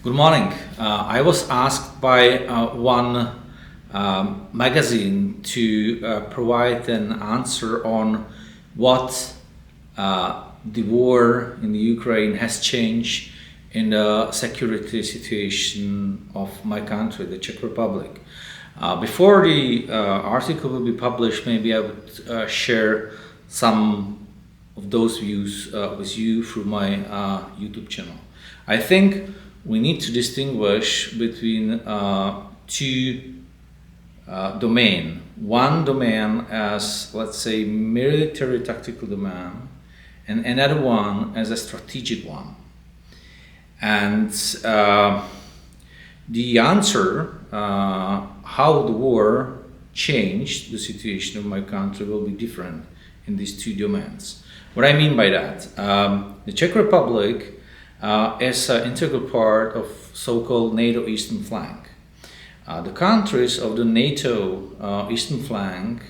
Good morning. I was asked by one magazine to provide an answer on what the war in the Ukraine has changed in the security situation of my country, the Czech Republic. Before the article will be published, maybe I would share some of those views with you through my YouTube channel. I think we need to distinguish between two domains. One domain as, let's say, military tactical domain, and another one as a strategic one. And the answer, how the war changed the situation of my country, will be different in these two domains. What I mean by that, the Czech Republic is an integral part of so-called NATO Eastern Flank. The countries of the NATO Eastern Flank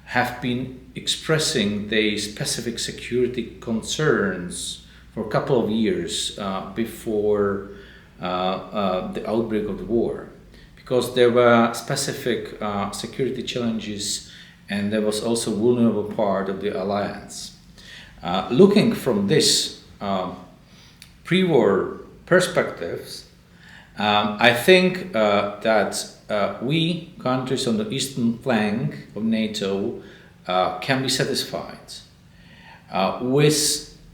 have been expressing their specific security concerns for a couple of years before the outbreak of the war, because there were specific security challenges and there was also a vulnerable part of the alliance. Looking from this pre-war perspectives, I think that we, countries on the eastern flank of NATO, can be satisfied.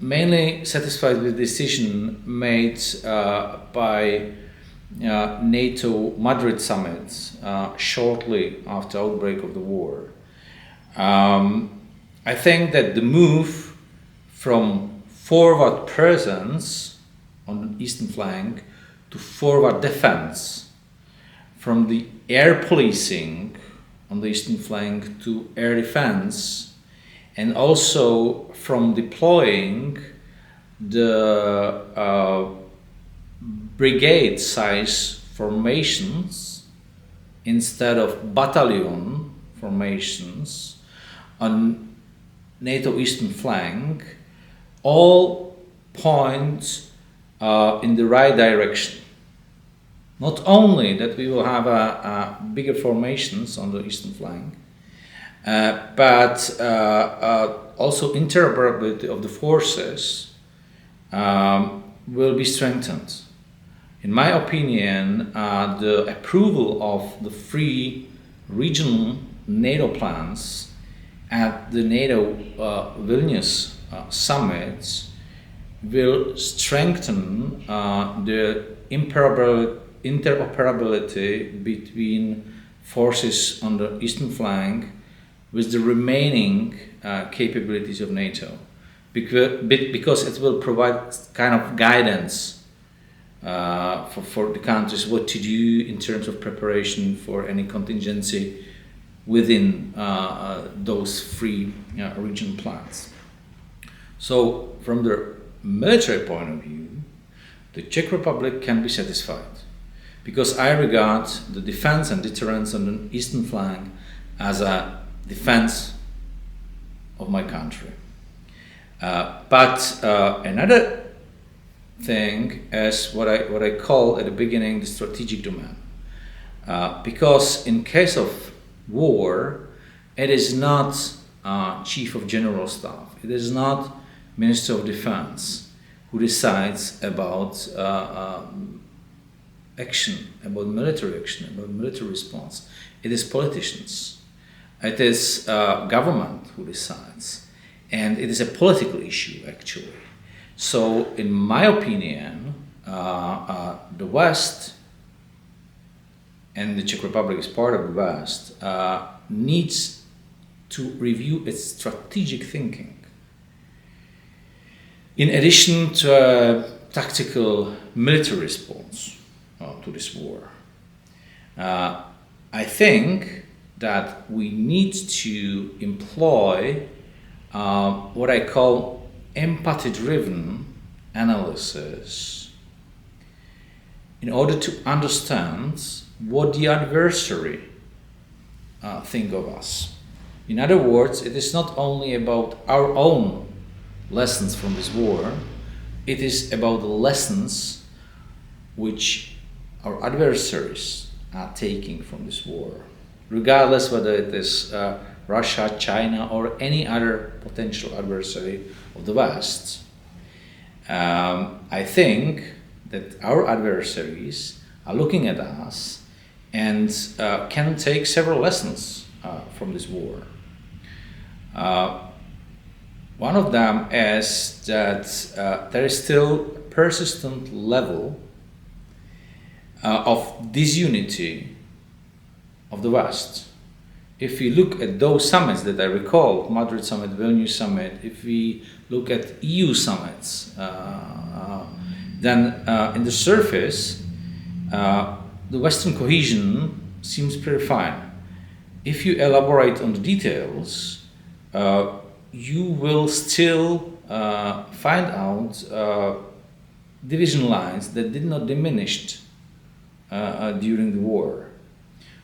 Mainly satisfied with the decision made by NATO Madrid summit shortly after outbreak of the war. I think that the move from forward presence on the eastern flank to forward defense, from the air policing on the eastern flank to air defense, and also from deploying the brigade-size formations instead of battalion formations on NATO Eastern Flank, all point in the right direction. Not only that we will have bigger formations on the Eastern Flank, but also interoperability of the forces will be strengthened. In my opinion, the approval of the three regional NATO plans at the NATO Vilnius summits will strengthen the interoperability between forces on the eastern flank with the remaining capabilities of NATO, because it will provide kind of guidance for the countries what to do in terms of preparation for any contingency within those three regional plans. So from the military point of view, the Czech Republic can be satisfied, because I regard the defense and deterrence on the eastern flank as a defense of my country. But another thing is what I call at the beginning the strategic domain, because in case of war, it is not Chief of General Staff, it is not Minister of Defense who decides about action, about military action, about military response. It is politicians. It is government who decides, and it is a political issue actually. So, in my opinion, the West, and the Czech Republic is part of the West, needs to review its strategic thinking. In addition to a tactical military response to this war, I think that we need to employ what I call empathy-driven analysis in order to understand what the adversary think of us. In other words, it is not only about our own lessons from this war, it is about the lessons which our adversaries are taking from this war, regardless whether it is Russia, China, or any other potential adversary of the West, I think that our adversaries are looking at us and can take several lessons from this war. One of them is that there is still a persistent level of disunity of the West. If we look at those summits that I recall, Madrid summit, Vilnius summit, if we look at EU summits, then in the surface, the Western cohesion seems pretty fine. If you elaborate on the details, you will still find out division lines that did not diminish during the war.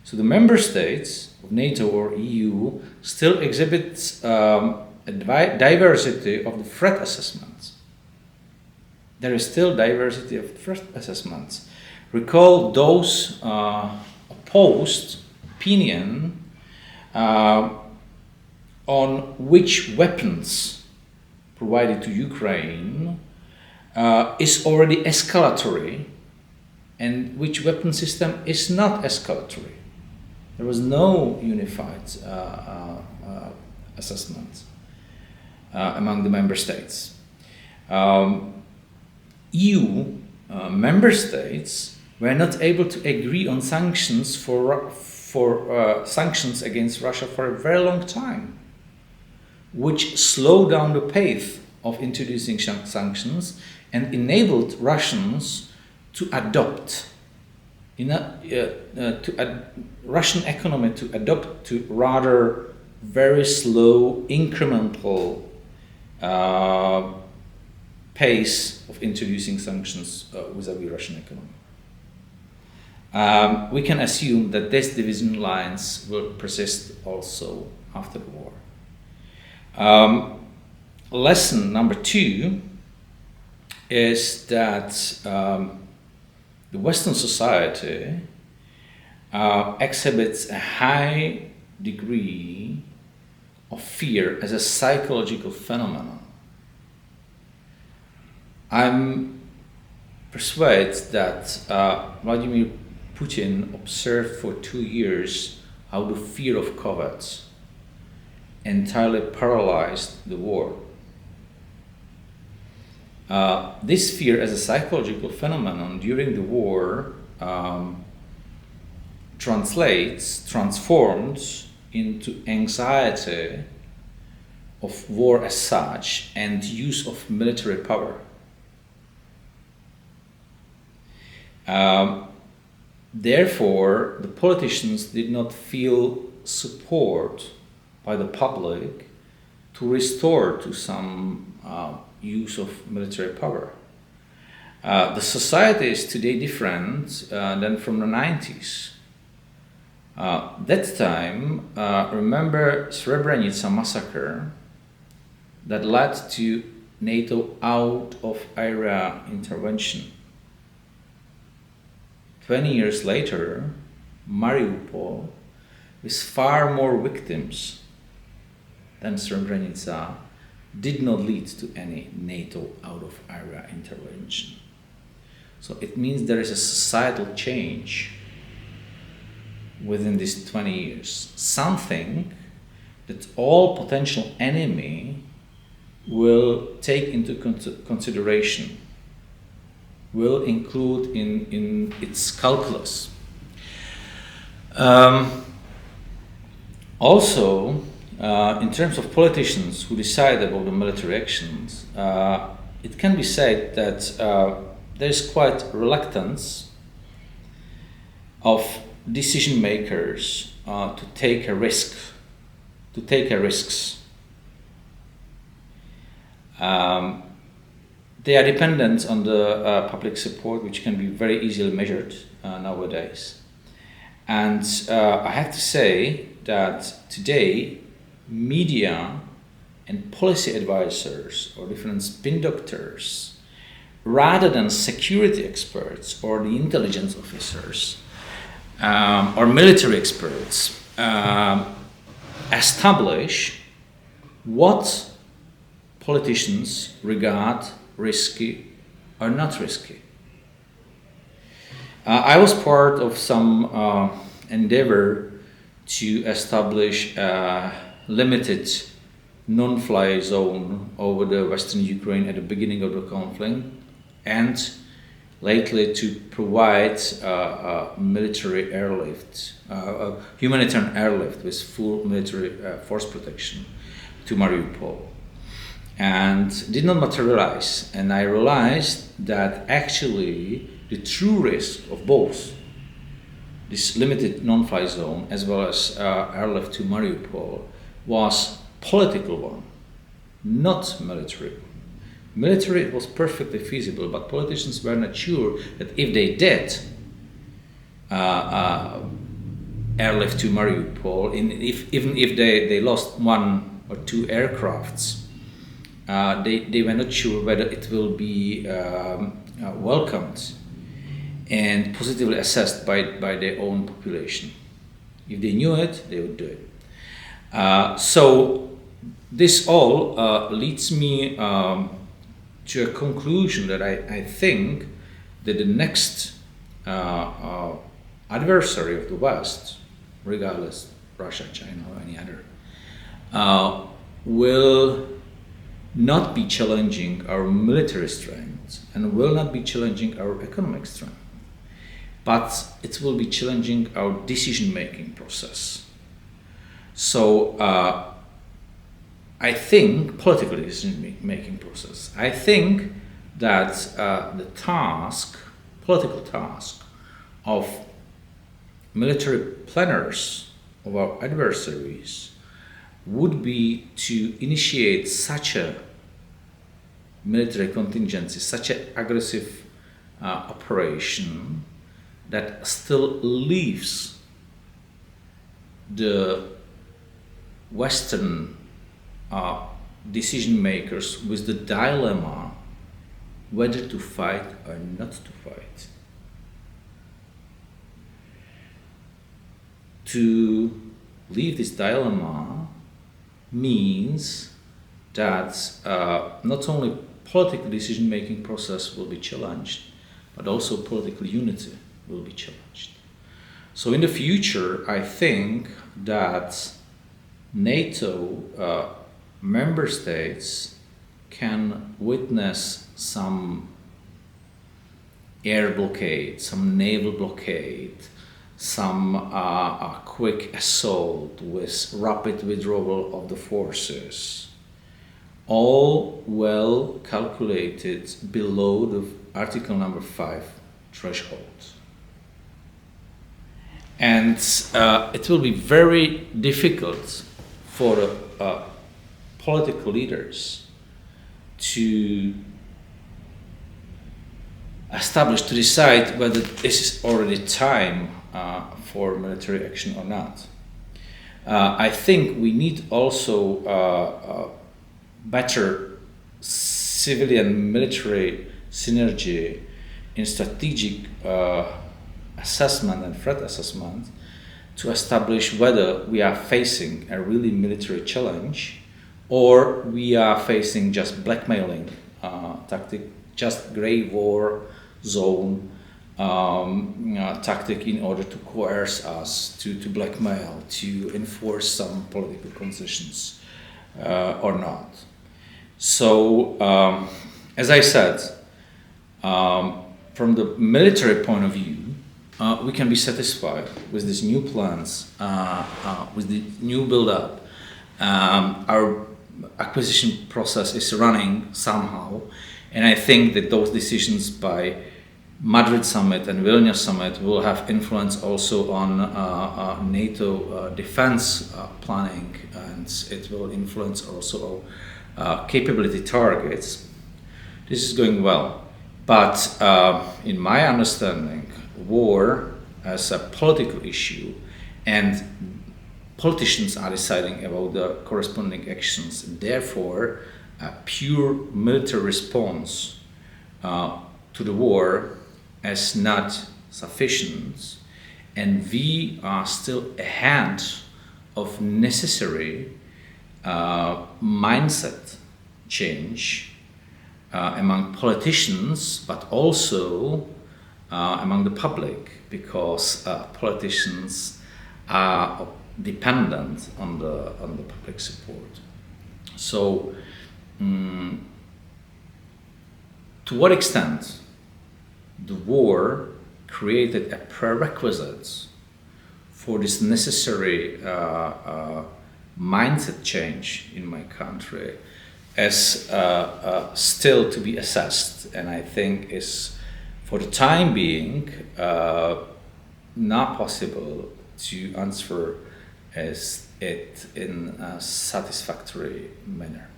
So the member states of NATO or EU still exhibit a diversity of the threat assessments. There is still diversity of threat assessments. Recall those opposed opinion on which weapons provided to Ukraine is already escalatory and which weapon system is not escalatory. There was no unified assessment among the member states. EU member states were not able to agree on sanctions for sanctions against Russia for a very long time, which slowed down the pace of introducing sanctions and enabled Russians to adopt Russian economy to adopt to rather very slow incremental pace of introducing sanctions vis-a-vis Russian economy. We can assume that these division lines will persist also after the war. Lesson number 2 is that the Western society exhibits a high degree of fear as a psychological phenomenon. I'm persuaded that Vladimir Putin observed for 2 years how the fear of COVID entirely paralyzed the war. This fear as a psychological phenomenon during the war transforms into anxiety of war as such and use of military power. Therefore, the politicians did not feel support by the public to restore to some use of military power. The society is today different than from the 90s. That time, remember Srebrenica massacre that led to NATO out-of-area intervention. 20 years later, Mariupol, with far more victims than Srebrenica, did not lead to any NATO out-of-area intervention. So it means there is a societal change within these 20 years. Something that all potential enemy will take into consideration, will include in its calculus. Also, in terms of politicians who decide about the military actions, it can be said that there is quite reluctance of decision makers to take risks. They are dependent on the public support, which can be very easily measured nowadays. And I have to say that today, media and policy advisors or different spin doctors rather than security experts or the intelligence officers or military experts establish what politicians regard risky or not risky. I was part of some endeavor to establish a limited non-fly zone over the western Ukraine at the beginning of the conflict, and lately to provide military airlift, humanitarian airlift with full military force protection to Mariupol. And did not materialize, and I realized that actually the true risk of both this limited non-fly zone as well as airlift to Mariupol was political one, not military. Military was perfectly feasible, but politicians were not sure that if they did airlift to Mariupol, even if they lost one or two aircrafts, they were not sure whether it will be welcomed and positively assessed by their own population. If they knew it, they would do it. So this all leads me to a conclusion that I think that the next adversary of the West, regardless Russia, China, or any other, will not be challenging our military strength and will not be challenging our economic strength, but it will be challenging our decision-making process. So I think political decision-making process. I think that the political task of military planners of our adversaries would be to initiate such a military contingency, such an aggressive operation that still leaves the Western decision makers with the dilemma whether to fight or not to fight. To leave this dilemma means that not only political decision-making process will be challenged, but also political unity will be challenged. So in the future, I think that NATO member states can witness some air blockade, some naval blockade, some quick assault with rapid withdrawal of the forces, all well calculated below the Article number 5 threshold. And it will be very difficult for political leaders to establish, to decide whether this is already time for military action or not. I think we need also better civilian military synergy in strategic assessment and threat assessment to establish whether we are facing a really military challenge or we are facing just blackmailing tactic, just gray war zone tactic in order to coerce us, to blackmail, to enforce some political concessions or not. So, as I said, from the military point of view, we can be satisfied with these new plans, with the new build-up. Our acquisition process is running somehow, and I think that those decisions by Madrid summit and Vilnius summit will have influence also on NATO defense planning, and it will influence also capability targets. This is going well, but in my understanding, war as a political issue, and politicians are deciding about the corresponding actions. Therefore, a pure military response to the war as not sufficient, and we are still ahead of necessary mindset change among politicians, but also among the public, because politicians are dependent on the public support. So, to what extent the war created a prerequisite for this necessary mindset change in my country is still to be assessed, and I think is, for the time being, not possible to answer as it in a satisfactory manner.